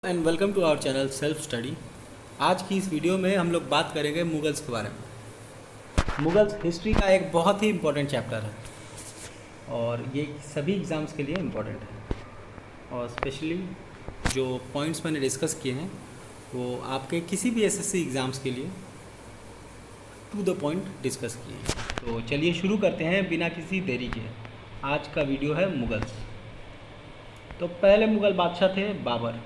And welcome to our channel self study. आज की इस वीडियो में हम लोग बात करेंगे मुगल्स के बारे में। मुगल्स हिस्ट्री का एक बहुत ही इम्पोर्टेंट चैप्टर है और ये सभी एग्ज़ाम्स के लिए इम्पोर्टेंट है और स्पेशली जो पॉइंट्स मैंने डिस्कस किए हैं वो आपके किसी भी एसएससी एग्ज़ाम्स के लिए टू द पॉइंट डिस्कस किए हैं। तो चलिए शुरू करते हैं बिना किसी देरी के। आज का वीडियो है मुगल्स। तो पहले मुग़ल बादशाह थे बाबर।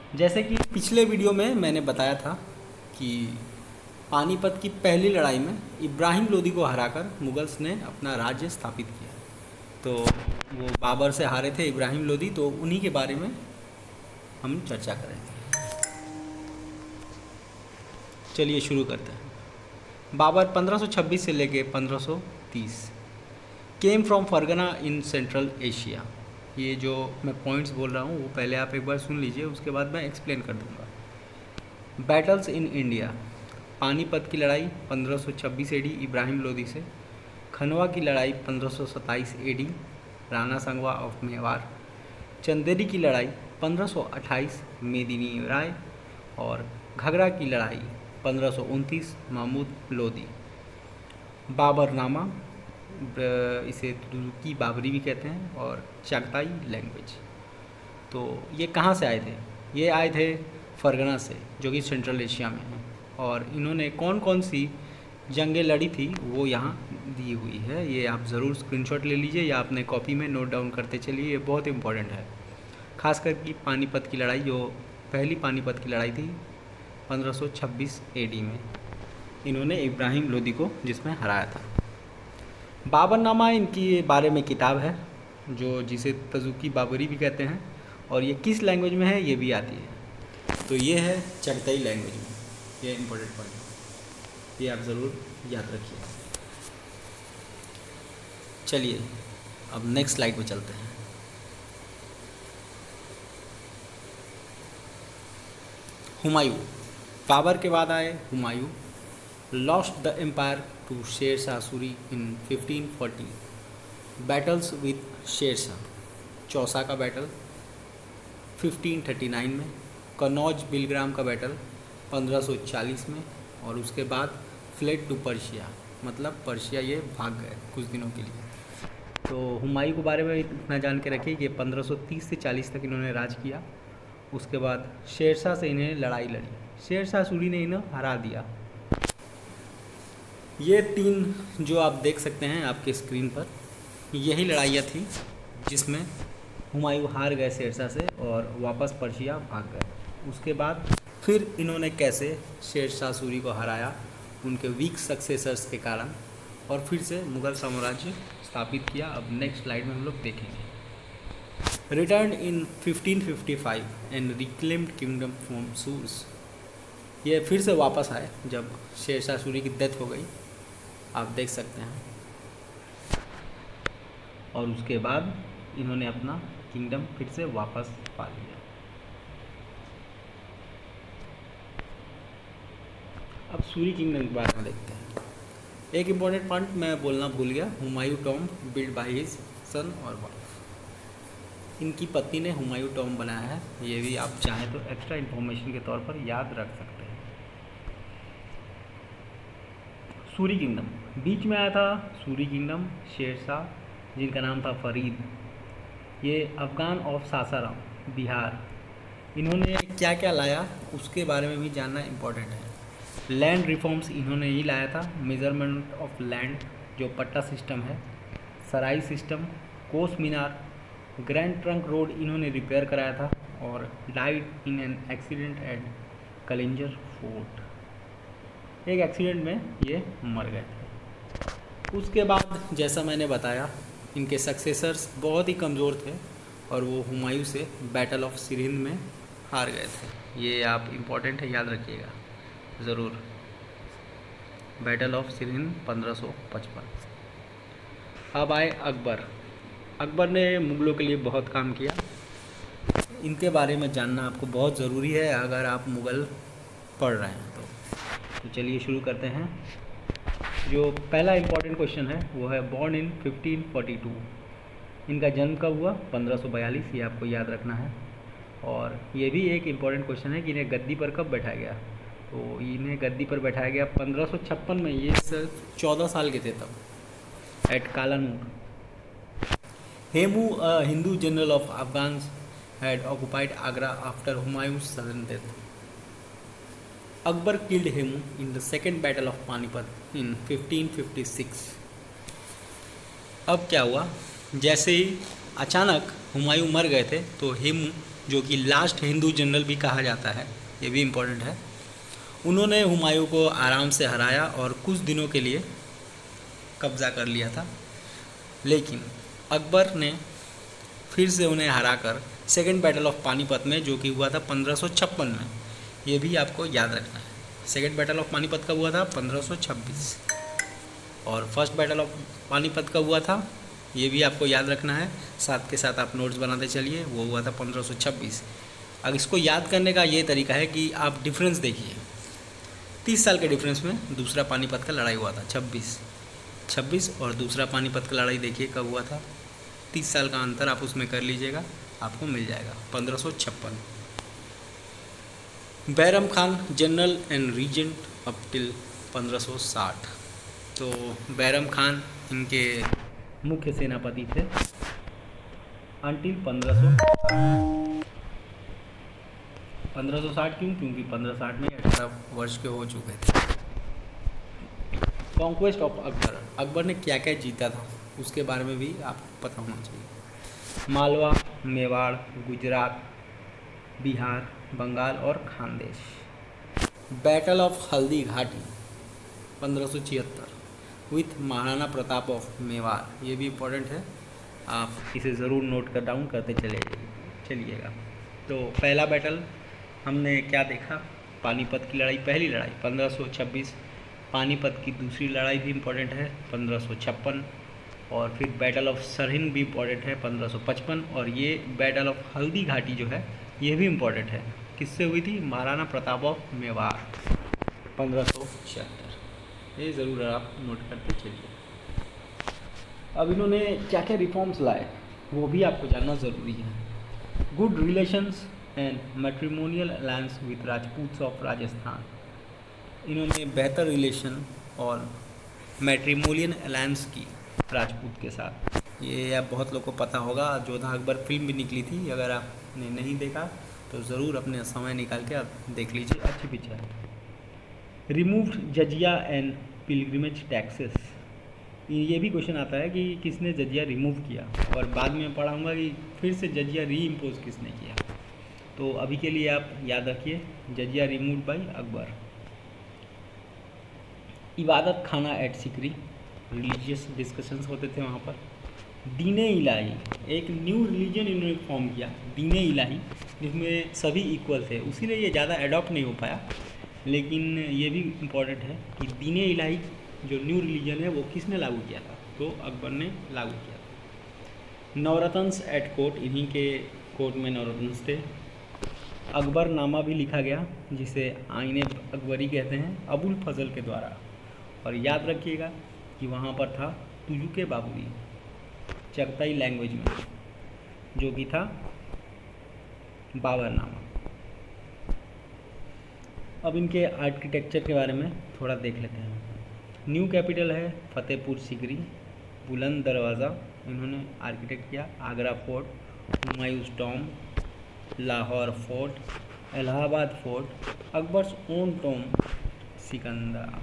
जैसे कि पिछले वीडियो में मैंने बताया था कि पानीपत की पहली लड़ाई में इब्राहिम लोदी को हराकर मुगल्स ने अपना राज्य स्थापित किया। तो वो बाबर से हारे थे इब्राहिम लोदी, तो उन्हीं के बारे में हम चर्चा करेंगे। चलिए शुरू करते हैं। बाबर 1526 से लेके 1530 came from Fergana in central Asia. ये जो मैं पॉइंट्स बोल रहा हूँ वो पहले आप एक बार सुन लीजिए, उसके बाद मैं एक्सप्लेन कर दूँगा। Battles in India. पानीपत की लड़ाई 1526 एडी इब्राहिम लोदी से। खनवा की लड़ाई 1527 एडी राणा संगवा ऑफ मेवार। चंदेरी की लड़ाई 1528 मेदिनी राय और घाघरा की लड़ाई 1529 महमूद लोदी। बाबरनामा, इसे तुर्की बाबरी भी कहते हैं, और चागताई लैंग्वेज। तो ये कहाँ से आए थे? ये आए थे फरगना से, जो कि सेंट्रल एशिया में है। और इन्होंने कौन कौन सी जंगें लड़ी थी वो यहाँ दी हुई है। ये आप ज़रूर स्क्रीनशॉट ले लीजिए या अपने कॉपी में नोट डाउन करते चलिए, ये बहुत इंपॉर्टेंट है। खासकर कि पानीपत की लड़ाई, जो पहली पानीपत की लड़ाई थी 1526 एडी में, इन्होंने इब्राहिम लोदी को जिसमें हराया था। बाबरनामा इनकी बारे में किताब है जिसे तजुकी बाबरी भी कहते हैं, और ये किस लैंग्वेज में है ये भी आती है। तो ये है चगताई लैंग्वेज में। ये इम्पोर्टेंट पॉइंट है, ये आप ज़रूर याद रखिए। चलिए अब नेक्स्ट स्लाइड पे चलते हैं। हुमायूं। बाबर के बाद आए Humayun. Lost the empire to Sher Shah Suri in 1540। Battles with Sher Shah. Chausa का बैटल 1539 में। कनौज बिलग्राम का बैटल 1540 में। और उसके बाद फ्लेड टू पर्शिया, मतलब पर्शिया ये भाग गए कुछ दिनों के लिए। तो हुमायूं के बारे में इतना जान के रखिए कि 1530 से 40 तक इन्होंने राज किया। उसके बाद शेरशाह से इन्हें लड़ाई लड़ी। शेरशाह सूरी ने इन्हें हरा दिया। ये तीन जो आप देख सकते हैं आपके स्क्रीन पर, यही लड़ाइयाँ थी जिसमें हुमायूं हार गए शेरशाह से और वापस पर्शिया भाग गए। उसके बाद फिर इन्होंने कैसे शेरशाह सूरी को हराया उनके वीक सक्सेसर्स के कारण, और फिर से मुग़ल साम्राज्य स्थापित किया। अब नेक्स्ट स्लाइड में हम लोग देखेंगे। Return in 1555 and reclaimed kingdom from Surs. ये फिर से वापस आए जब शेरशाह सूरी की डेथ हो गई, आप देख सकते हैं। और उसके बाद इन्होंने अपना किंगडम फिर से वापस पा लिया। अब सूरी किंगडम के बारे में देखते हैं। एक इम्पॉर्टेंट पॉइंट मैं बोलना भूल गया। Humayun tomb build by his son और वाइफ। इनकी पत्नी ने हुमायूं टॉम्ब बनाया है। ये भी आप चाहें तो एक्स्ट्रा इन्फॉर्मेशन के तौर पर याद रख सकते हैं। सूरी किंगडम बीच में आया था। सूरी किंगडम शेरशाह, जिनका नाम था फरीद, ये अफ़गान ऑफ सासाराम बिहार, इन्होंने क्या क्या लाया उसके बारे में भी जानना इम्पोर्टेंट है। लैंड रिफॉर्म्स इन्होंने ही लाया था। मेजरमेंट ऑफ लैंड, जो पट्टा सिस्टम है, sarai system, Kos Minar, grand trunk road इन्होंने रिपेयर कराया था, और died in an accident at Kalinjar fort. एक एक्सीडेंट में ये मर गए थे। उसके बाद जैसा मैंने बताया, इनके सक्सेसर्स बहुत ही कमज़ोर थे और वो हुमायूं से बैटल ऑफ सिरहिंद में हार गए थे। ये आप इम्पोर्टेंट है, याद रखिएगा ज़रूर। Battle of Sirhind 1555। अब आए अकबर। अकबर ने मुग़लों के लिए बहुत काम किया। इनके बारे में जानना आपको बहुत ज़रूरी है अगर आप मुग़ल पढ़ रहे हैं तो चलिए शुरू करते हैं। जो पहला इम्पॉर्टेंट क्वेश्चन है वो है बॉर्न इन 1542। इनका जन्म कब हुआ? 1542, ये आपको याद रखना है। और ये भी एक इम्पॉर्टेंट क्वेश्चन है कि इन्हें गद्दी पर कब बैठाया गया। तो इन्हें गद्दी पर बैठाया गया 1556 में, ये सिर्फ 14 साल के थे तब, at Kalanur. Hemu, a Hindu general of Afghans, had occupied Agra after Humayun's sudden death. Akbar killed Hemu in the second battle of Panipat in 1556. अब क्या हुआ, जैसे ही अचानक हुमायूं मर गए थे तो हेमू, जो कि लास्ट हिंदू जनरल भी कहा जाता है, ये भी इम्पोर्टेंट है, उन्होंने हुमायूं को आराम से हराया और कुछ दिनों के लिए कब्ज़ा कर लिया था। लेकिन अकबर ने फिर से उन्हें हराकर सेकेंड बैटल ऑफ पानीपत में, जो कि हुआ था 1556 में, ये भी आपको याद रखना है। सेकेंड बैटल ऑफ पानीपत कब हुआ था? 1526। और फर्स्ट बैटल ऑफ पानीपत कब हुआ था, ये भी आपको याद रखना है। साथ के साथ आप नोट्स बनाते चलिए। वो हुआ था 1526। अब इसको याद करने का ये तरीका है कि आप डिफरेंस देखिए। 30 साल के डिफरेंस में दूसरा पानीपत का लड़ाई हुआ था, 26 और दूसरा पानीपत का लड़ाई देखिए कब हुआ था। 30 साल का अंतर आप उसमें कर लीजिएगा, आपको मिल जाएगा 1556। Bairam Khan general and regent up till 1560। तो बैरम खान इनके मुख्य सेनापति थे अंटिल 1560। क्यों? क्योंकि 1560 में 18 वर्ष के हो चुके थे। कॉन्क्वेस्ट ऑफ अकबर, अकबर ने क्या क्या जीता था उसके बारे में भी आपको पता होना चाहिए। मालवा, मेवाड़, गुजरात, बिहार, बंगाल और Khandesh. Battle of Haldi Ghati 1576 with Maharana Pratap of Mewar, ये भी इम्पोर्टेंट है, आप इसे ज़रूर नोट कर डाउन करते चलिएगा। तो पहला बैटल हमने क्या देखा, पानीपत की लड़ाई, पहली लड़ाई 1526। पानीपत की दूसरी लड़ाई भी इम्पोर्टेंट है 1556। और फिर बैटल ऑफ सरहिंद भी इम्पोर्टेंट है 1555। और ये बैटल ऑफ हल्दी घाटी जो है ये भी इम्पोर्टेंट है, किससे हुई थी? महाराणा प्रताप ऑफ मेवाड़ 1576। ये ज़रूर आप नोट करते चलिए। अब इन्होंने क्या क्या रिफॉर्म्स लाए वो भी आपको जानना ज़रूरी है। Good relations and matrimonial alliance with Rajputs of Rajasthan, इन्होंने बेहतर रिलेशन और मैट्रिमोनियल अलायंस की राजपूत के साथ। ये आप बहुत लोग को पता होगा, जोधा अकबर फिल्म भी निकली थी, अगर आपने नहीं देखा तो ज़रूर अपने समय निकाल के आप देख लीजिए, अच्छी पिक्चर है। रिमूव्ड जजिया एंड पिलग्रिमेज टैक्सेस, ये भी क्वेश्चन आता है कि किसने जजिया रिमूव किया, और बाद में पढ़ाऊँगा कि फिर से जजिया री इम्पोज किसने किया। तो अभी के लिए आप याद रखिए, जजिया रिमूव्ड बाय अकबर। इबादत खाना एट सिकरी, रिलीजियस डिस्कशंस होते थे वहाँ पर। दीने इलाही, एक न्यू रिलीजन इन्होंने फॉर्म किया, दीने इलाही, जिसमें सभी इक्वल थे, उसीलिए ये ज़्यादा अडॉप्ट नहीं हो पाया। लेकिन ये भी इम्पॉर्टेंट है कि दीने इलाही जो न्यू रिलीजन है वो किसने लागू किया था? तो अकबर ने लागू किया था। नवरत्न्स एट कोर्ट, इन्हीं के कोर्ट में नवरत्न्स थे। अकबर नामा भी लिखा गया, जिसे आईने अकबरी कहते हैं, अबुल फजल के द्वारा। और याद रखिएगा कि वहाँ पर था तुजुके बाबुरी, चगताई लैंग्वेज में, जो कि था बाबरनामा। अब इनके आर्किटेक्चर के बारे में थोड़ा देख लेते हैं। न्यू कैपिटल है फतेहपुर सीकरी, बुलंद दरवाज़ा इन्होंने आर्किटेक्ट किया। Agra fort, Humayun's Tom, Lahore fort, Allahabad fort, Akbar's own Tom, Sikandra,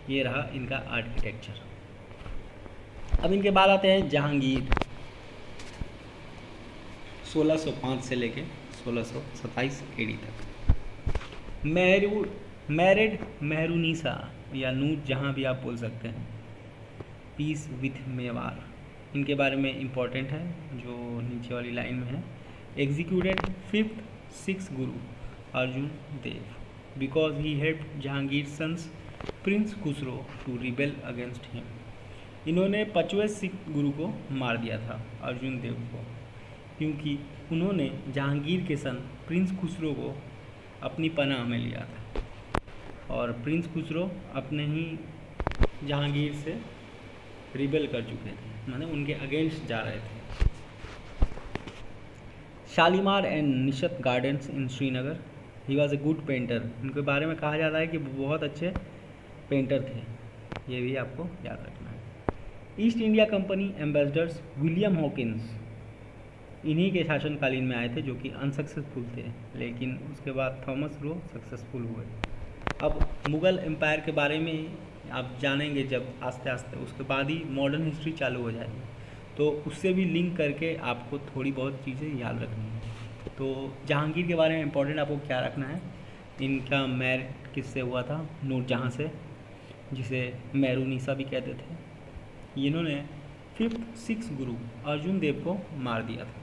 ये रहा इनका आर्किटेक्चर। अब इनके बाद आते हैं जहांगीर, 1605 से लेके 1627 एडी तक। मैरिड मेहरुनिसा या नूर जहाँ भी आप बोल सकते हैं, पीस विथ मेवाड़, इनके बारे में इम्पोर्टेंट है जो नीचे वाली लाइन में है। Executed 5th 6th Guru Arjun Dev because he helped Jahangir sons prince Khusrau to rebel against him, इन्होंने 5वें सिख गुरु को मार दिया था अर्जुन देव को, क्योंकि उन्होंने जहांगीर के सन प्रिंस खुसरो को अपनी पनाह में लिया था, और प्रिंस खुसरो अपने ही जहांगीर से रिबेल कर चुके थे, माने उनके अगेंस्ट जा रहे थे। Shalimar and Nishat gardens in Srinagar. He was a good painter. इनके बारे में कहा जाता है कि वो बहुत अच्छे पेंटर थे। ये भी आपको याद रखना है। East India company ambassadors William Hawkins इन्हीं के शासनकालीन में आए थे, जो कि अनसक्सेसफुल थे, लेकिन उसके बाद थॉमस रो सक्सेसफुल हुए। अब मुग़ल एम्पायर के बारे में आप जानेंगे जब आस्ते आस्ते, उसके बाद ही मॉडर्न हिस्ट्री चालू हो जाएगी, तो उससे भी लिंक करके आपको थोड़ी बहुत चीज़ें याद रखनी है। तो जहांगीर के बारे में इम्पोर्टेंट आपको क्या रखना है, इनका मैरिज किससे हुआ था, नूरजहाँ से, जिसे मैरूनिसा भी कहते थे। इन्होंने 5th सिख गुरु अर्जुन देव को मार दिया था,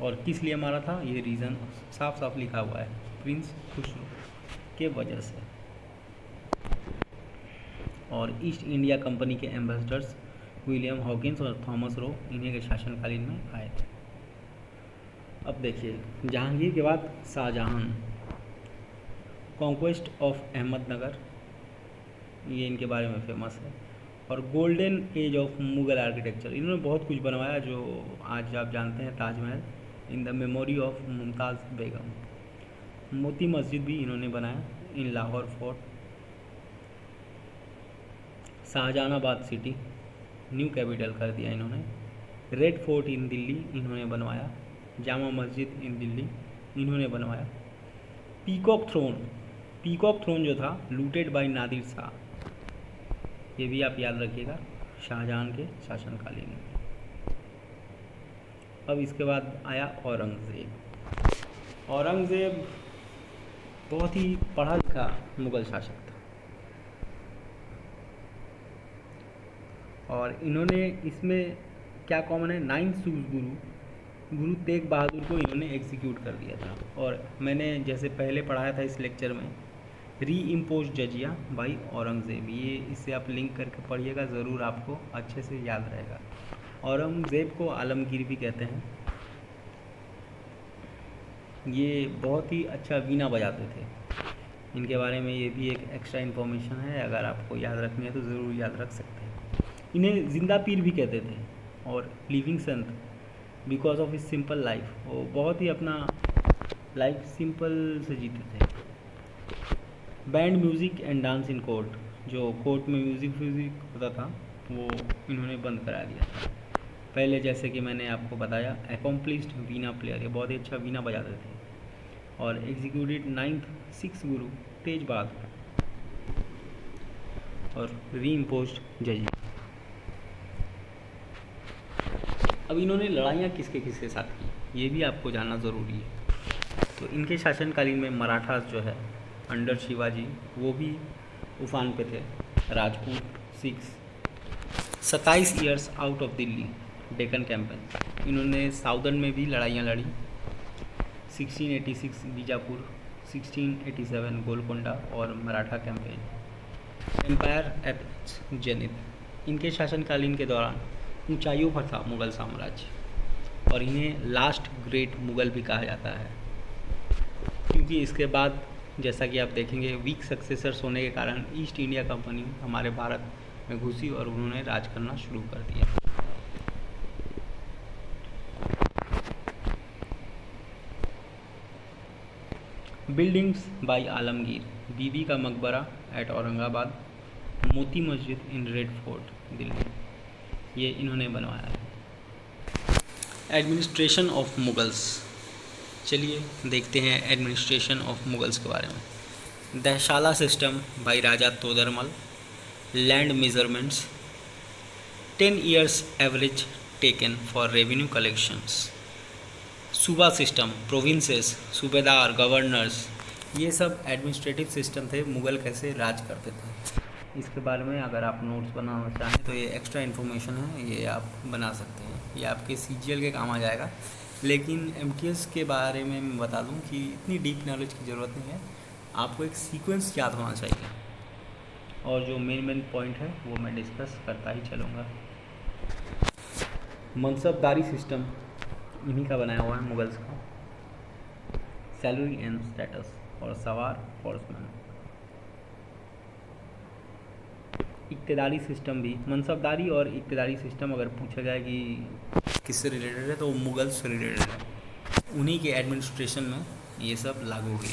और किस लिए मारा था ये रीज़न साफ साफ लिखा हुआ है, प्रिंस खुसरो के वजह से। और ईस्ट इंडिया कंपनी के एम्बेसडर्स विलियम हॉकिंस और थॉमस रो इन्हीं के शासनकालीन में आए थे। अब देखिए, जहांगीर के बाद शाहजहां, कॉन्क्वेस्ट ऑफ अहमदनगर, ये इनके बारे में फेमस है। और golden age of Mughal architecture, इन्होंने बहुत कुछ बनवाया जो आज आप जानते हैं, Taj Mahal in the memory of Mumtaz Begum. Moti Masjid भी इन्होंने बनाया in Lahore fort. Shahjahanabad city new capital कर दिया इन्होंने। रेड फोर्ट इन दिल्ली इन्होंने बनवाया। जामा मस्जिद इन दिल्ली इन्होंने बनवाया। पीकॉक थ्रोन जो था लूटेड बाय नादिर शाह, ये भी आप याद रखिएगा, शाहजहां के शासनकालीन में। अब इसके बाद आया औरंगज़ेब बहुत ही पढ़ा लिखा मुग़ल शासक था, और इन्होंने इसमें क्या कॉमन है, 9th गुरु तेग बहादुर को इन्होंने एग्जीक्यूट कर दिया था। और मैंने जैसे पहले पढ़ाया था इस लेक्चर में, री इम्पोज जजिया बाई औरंगज़ेब, ये इससे आप लिंक करके पढ़िएगा, ज़रूर आपको अच्छे से याद रहेगा। औरंगज़ेब को आलमगीर भी कहते हैं। ये बहुत ही अच्छा वीणा बजाते थे। इनके बारे में ये भी एक एक्स्ट्रा इन्फॉर्मेशन है, अगर आपको याद रखनी है तो ज़रूर याद रख सकते हैं। इन्हें जिंदा पीर भी कहते थे, और living Sant because of his simple life, वो बहुत ही अपना लाइफ सिंपल से जीते थे। Band music and dance in court, जो कोर्ट में म्यूज़िक होता था वो इन्होंने बंद करा दिया था। पहले जैसे कि मैंने आपको बताया, एकम्प्लिश्ड वीणा प्लेयर, ये बहुत ही अच्छा वीणा बजाते थे। और एग्जीक्यूटेड 9th सिख गुरु तेज बहादुर, और री इम्पोज्ड जजी। अब इन्होंने लड़ाइयाँ किसके साथ की, ये भी आपको जानना ज़रूरी है। तो इनके शासनकालीन में मराठास जो है अंडर शिवाजी, वो भी उफान पे थे। Rajput Sikhs 27 years out of Delhi, Deccan campaign, इन्होंने साउदर्न में भी लड़ाइयाँ लड़ी। 1686 बीजापुर, 1687 गोलकोंडा और Maratha campaign. Empire at zenith, इनके शासनकालीन के दौरान ऊंचाइयों पर था मुग़ल साम्राज्य, और इन्हें लास्ट ग्रेट मुग़ल भी कहा जाता है, क्योंकि इसके बाद जैसा कि आप देखेंगे वीक सक्सेसर्स होने के कारण ईस्ट इंडिया कंपनी हमारे भारत में घुसी और उन्होंने राज करना शुरू कर दिया। बिल्डिंग्स बाय आलमगीर, बीबी का मकबरा eight Aurangabad, Moti Masjid in red fort Delhi, ये इन्होंने बनवाया है। एडमिनिस्ट्रेशन ऑफ मुग़ल्स, चलिए देखते हैं एडमिनिस्ट्रेशन ऑफ मुग़ल्स के बारे में। Dahshala system by Raja Todarmal, land measurements, 10 years average taken for revenue collections. Suba system, provinces, subedar, governors, ये सब एडमिनिस्ट्रेटिव सिस्टम थे, मुग़ल कैसे राज करते थे। इसके बारे में अगर आप नोट्स बनाना चाहें तो ये एक्स्ट्रा इन्फॉर्मेशन है, ये आप बना सकते हैं, ये आपके CGL के काम आ जाएगा। लेकिन MTS के बारे में मैं बता दूं कि इतनी डीप नॉलेज की ज़रूरत नहीं है, आपको एक सीक्वेंस याद होना चाहिए, और जो मेन पॉइंट है वो मैं डिस्कस करता ही चलूँगा। मनसबदारी सिस्टम इन्हीं का बनाया हुआ है मुग़ल्स का। सैलरी एंड स्टेटस और सवार हॉर्समैन। इक्तदारी सिस्टम भी, मनसबदारी और इक्तदारी सिस्टम अगर पूछा जाए कि किससे रिलेटेड है तो वो मुग़ल से रिलेटेड है। उन्हीं के एडमिनिस्ट्रेशन में ये सब लागू हुई।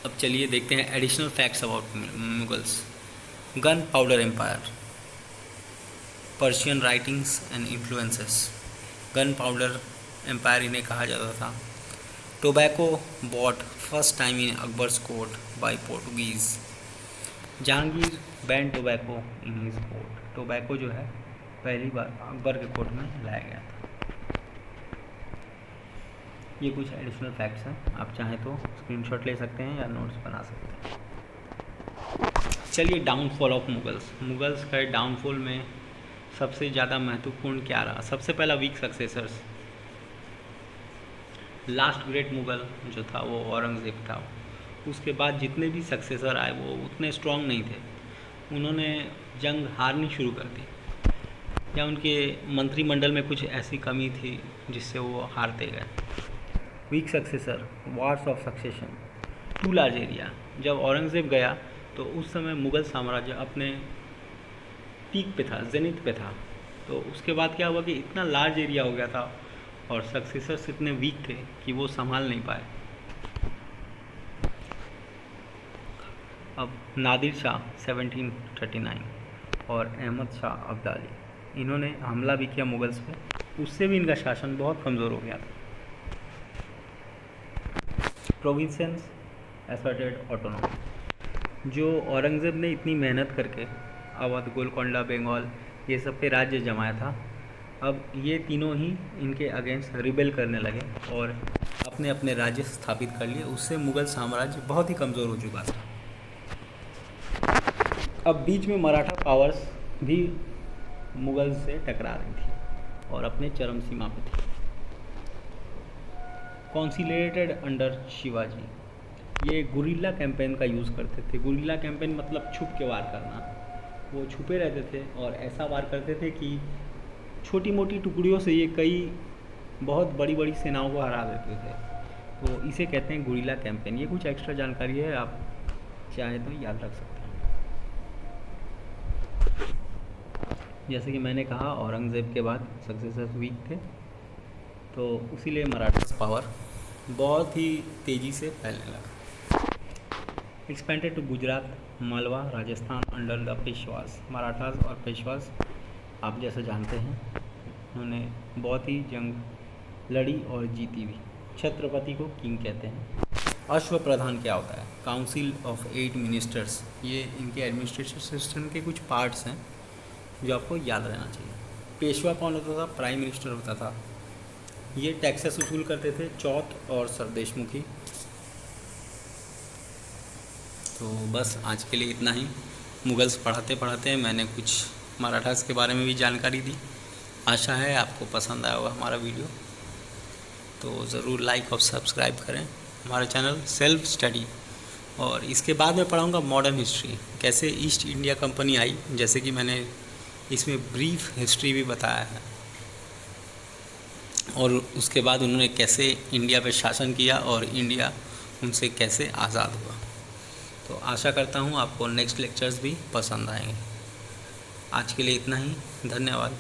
अब चलिए देखते हैं additional facts about Mughals. Gunpowder empire, Persian writings and influences. Gunpowder empire इन्हें कहा जाता था। Tobacco bought first time in Akbar's court by Portuguese. Jahangir ban tobacco in his court. Tobacco जो है पहली बार अकबर के कोर्ट में लाया गया था। ये कुछ एडिशनल फैक्ट्स हैं, आप चाहें तो स्क्रीनशॉट ले सकते हैं या नोट्स बना सकते हैं। चलिए डाउनफॉल ऑफ मुगल्स। मुगल्स का डाउनफॉल में सबसे ज़्यादा महत्वपूर्ण क्या रहा? सबसे पहला weak successors. Last great Mughal जो था वो औरंगज़ेब था। उसके बाद जितने भी सक्सेसर आए वो उतने स्ट्रॉन्ग नहीं थे। उन्होंने जंग हारनी शुरू कर दी, या उनके मंत्रिमंडल में कुछ ऐसी कमी थी जिससे वो हारते गए। Weak successor, wars of succession, too large area. जब औरंगज़ेब गया तो उस समय मुग़ल साम्राज्य अपने पीक पे था, जेनिथ पे था। तो उसके बाद क्या हुआ कि इतना लार्ज एरिया हो गया था और सक्सेसर्स इतने वीक थे कि वो संभाल नहीं पाए। अब नादिर शाह 1739 और अहमद शाह अब्दाली, इन्होंने हमला भी किया मुगल्स पे। उससे भी इनका शासन बहुत कमज़ोर हो गया था। Provinces asserted autonomy. जो औरंगज़ेब ने इतनी मेहनत करके अवध, गोलकोंडा, बंगाल ये सब पे राज्य जमाया था, अब ये तीनों ही इनके अगेंस्ट रिबेल करने लगे और अपने अपने राज्य स्थापित कर लिए। उससे मुग़ल साम्राज्य बहुत ही कमज़ोर हो चुका था। अब बीच में मराठा पावर्स भी मुग़ल से टकरा रही थी और अपने चरम सीमा पे थी। कॉन्सिलेटेड अंडर शिवाजी, ये गुरिल्ला कैंपेन का यूज़ करते थे। गुरिल्ला कैंपेन मतलब छुप के वार करना। वो छुपे रहते थे और ऐसा वार करते थे कि छोटी मोटी टुकड़ियों से ये कई बहुत बड़ी बड़ी सेनाओं को हरा देते थे। तो इसे कहते हैं गुरिल्ला कैंपेन। ये कुछ एक्स्ट्रा जानकारी है, आप चाहें तो याद रख सकते हैं। जैसे कि मैंने कहा औरंगज़ेब के बाद सक्सेसर्स वीक थे, तो इसीलिए मराठा पावर बहुत ही तेज़ी से फैलने लगा। Expanded to Gujarat, Malwa, Rajasthan under the Peshwas. Marathas और पेशवास आप जैसे जानते हैं उन्होंने बहुत ही जंग लड़ी और जीती भी। छत्रपति को किंग कहते हैं। अश्व प्रधान क्या होता है? Council of 8 ministers. ये इनके एडमिनिस्ट्रेशन सिस्टम के कुछ पार्ट्स हैं जो आपको याद रहना चाहिए। पेशवा कौन होता था? प्राइम मिनिस्टर होता था। ये टैक्सेस वसूल करते थे, चौथ और सरदेशमुखी। तो बस आज के लिए इतना ही। मुगल्स पढ़ाते पढ़ाते मैंने कुछ मराठास के बारे में भी जानकारी दी। आशा है आपको पसंद आया होगा हमारा वीडियो। तो ज़रूर लाइक और सब्सक्राइब करें हमारा चैनल सेल्फ स्टडी। और इसके बाद मैं पढ़ाऊँगा मॉडर्न हिस्ट्री, कैसे ईस्ट इंडिया कंपनी आई, जैसे कि मैंने इसमें ब्रीफ हिस्ट्री भी बताया है, और उसके बाद उन्होंने कैसे इंडिया पे शासन किया और इंडिया उनसे कैसे आज़ाद हुआ। तो आशा करता हूँ आपको नेक्स्ट लेक्चर्स भी पसंद आएंगे। आज के लिए इतना ही, धन्यवाद।